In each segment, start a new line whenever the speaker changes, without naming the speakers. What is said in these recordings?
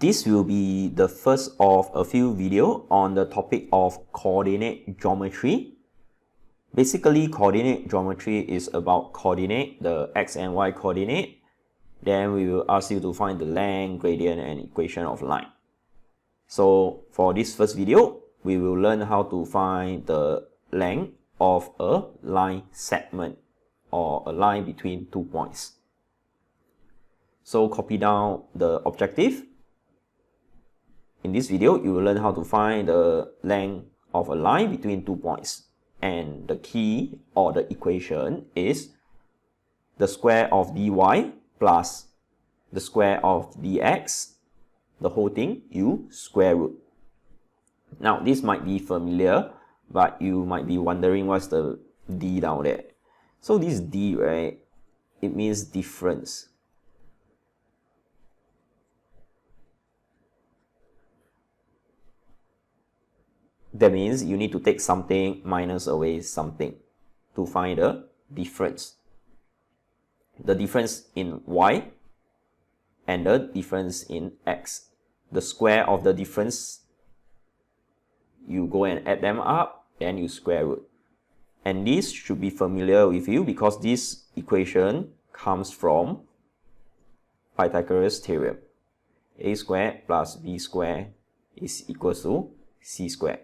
This will be the first of a few videos on the topic of coordinate geometry. Basically, coordinate geometry is about coordinate, the x and y coordinate. Then we will ask you to find the length, gradient, and equation of line. So for this first video, we will learn how to find the length of a line segment or a line between 2 points. So copy down the objective. In this video, you will learn how to find the length of a line between 2 points. And the key or the equation is the square of dy plus the square of dx, the whole thing, you square root. Now, this might be familiar, but you might be wondering what's the d down there. So this d, right, it means difference. That means you need to take something minus away something to find the difference. The difference in y and the difference in x. The square of the difference, you go and add them up, then you square root. And this should be familiar with you because this equation comes from Pythagoras theorem. A squared plus b squared is equal to c squared.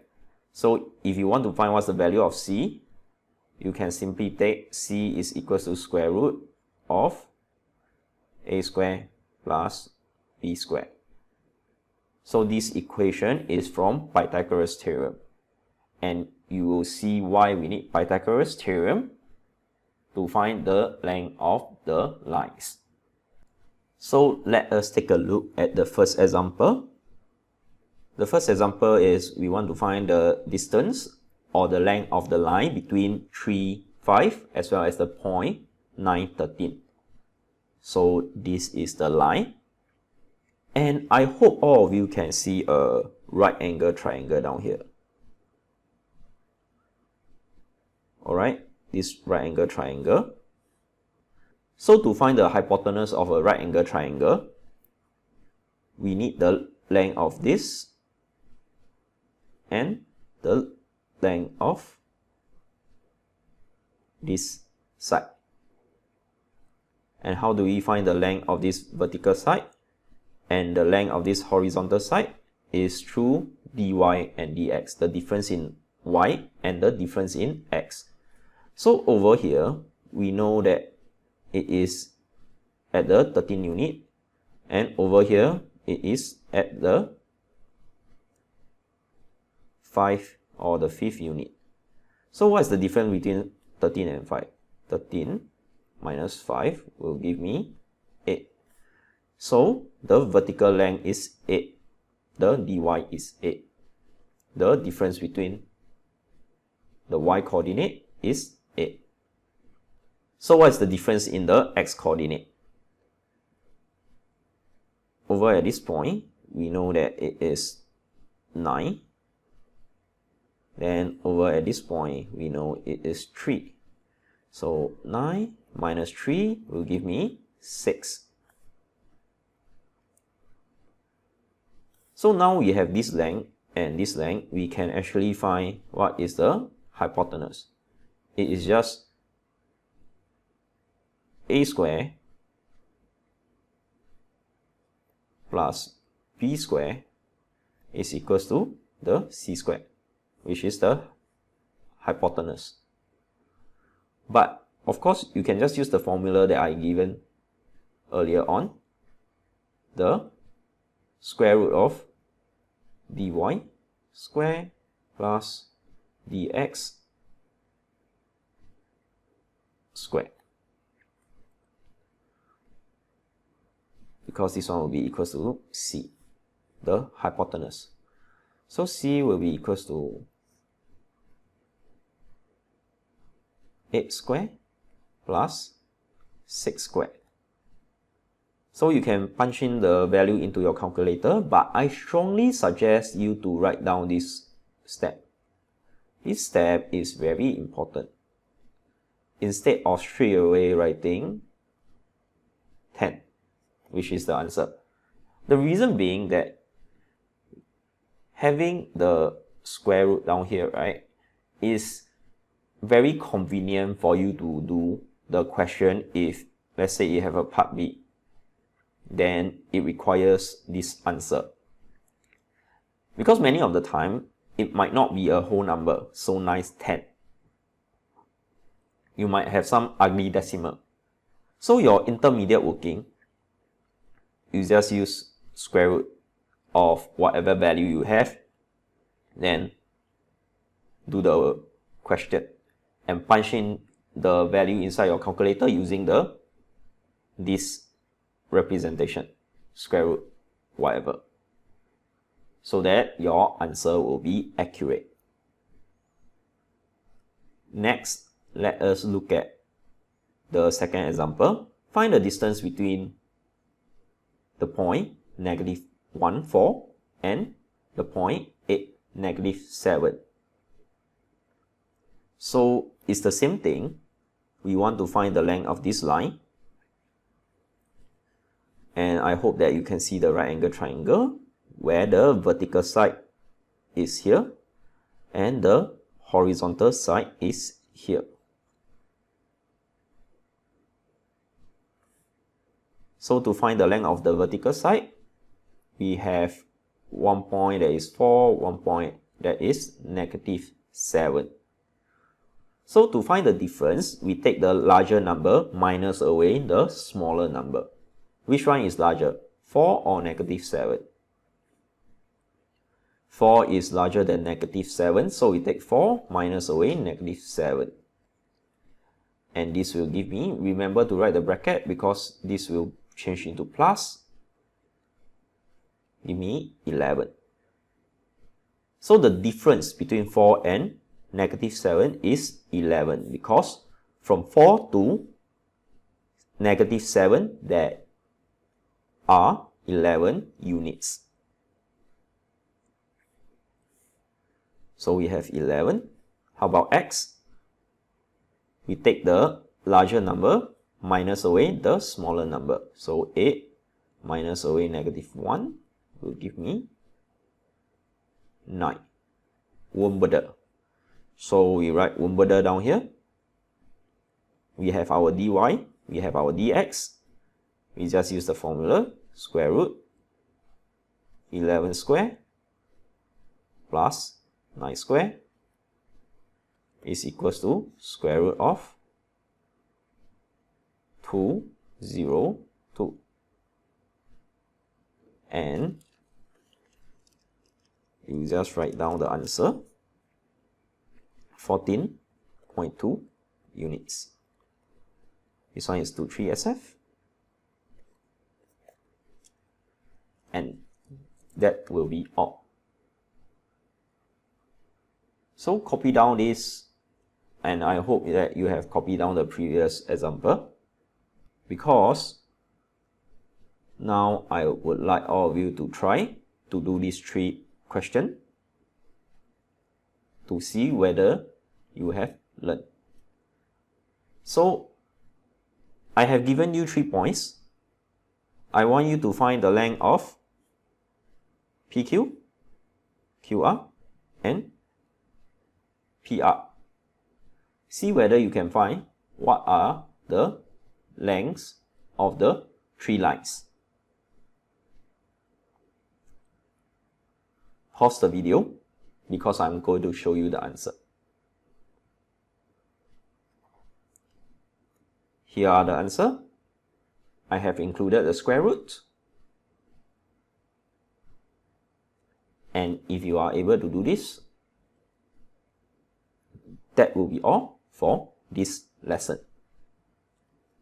So if you want to find what's the value of c, you can simply take c is equal to square root of a squared plus b squared. So this equation is from Pythagoras theorem. And you will see why we need Pythagoras theorem to find the length of the lines. So let us take a look at the first example. The first example is we want to find the distance or the length of the line between 3, 5 as well as the point 9, 13. So this is the line. And I hope all of you can see a right angle triangle down here. Alright, this right angle triangle. So to find the hypotenuse of a right angle triangle, we need the length of this and the length of this side. And how do we find the length of this vertical side and the length of this horizontal side? Is through dy and dx, the difference in y and the difference in x. So over here, we know that it is at the 13 unit, and over here, it is at the 5 or the 5th unit. So what is the difference between 13 and 5? 13 minus 5 will give me 8. So the vertical length is 8. The dy is 8. The difference between the y coordinate is 8. So what is the difference in the x coordinate? Over at this point, we know that it is 9. Then over at this point, we know it is 3. So 9 minus 3 will give me 6. So now we have this length and this length, we can actually find what is the hypotenuse. It is just a squared plus b squared is equals to the c squared, which is the hypotenuse. But of course, you can just use the formula that I given earlier on, the square root of dy square plus dx squared. Because this one will be equals to c, the hypotenuse. So c will be equals to 8 squared plus 6 squared. So you can punch in the value into your calculator, but I strongly suggest you to write down this step. This step is very important. Instead of straight away writing 10, which is the answer, The reason being that having the square root down here, right, is very convenient for you to do the question if, let's say, you have a part B, then it requires this answer. Because many of the time, it might not be a whole number, so nice 10. You might have some ugly decimal. So your intermediate working, you just use square root of whatever value you have, then do the question and punch in the value inside your calculator using this representation, square root, whatever, so that your answer will be accurate. Next, let us look at the second example. Find the distance between the point -1, 4 and the point 8, -7. So it's the same thing. We want to find the length of this line. And I hope that you can see the right angle triangle where the vertical side is here and the horizontal side is here. So to find the length of the vertical side, we have one point that is 4, one point that is -7. So to find the difference, we take the larger number minus away the smaller number. Which one is larger, 4 or -7? 4 is larger than -7, so we take 4 minus away -7. And this will give me, remember to write the bracket because this will change into plus, give me 11. So the difference between 4 and -7 is 11 because from 4 to -7 there are 11 units. So we have 11. How about x? We take the larger number minus away the smaller number. So 8 minus away -1 will give me 9. Womberder. So we write Womberder down here. We have our dy, we have our dx. We just use the formula, square root 11 square plus 9 square is equals to square root of 202. And you just write down the answer, 14.2 units. This one is 23 SF. And that will be all. So copy down this, and I hope that you have copied down the previous example, because now I would like all of you to try to do these 3 questions to see whether you have learned. So I have given you 3 points. I want you to find the length of PQ, QR, and PR. See whether you can find what are the lengths of the 3 lines. Pause the video because I'm going to show you the answer. Here are the answer. I have included the square root. And if you are able to do this, that will be all for this lesson.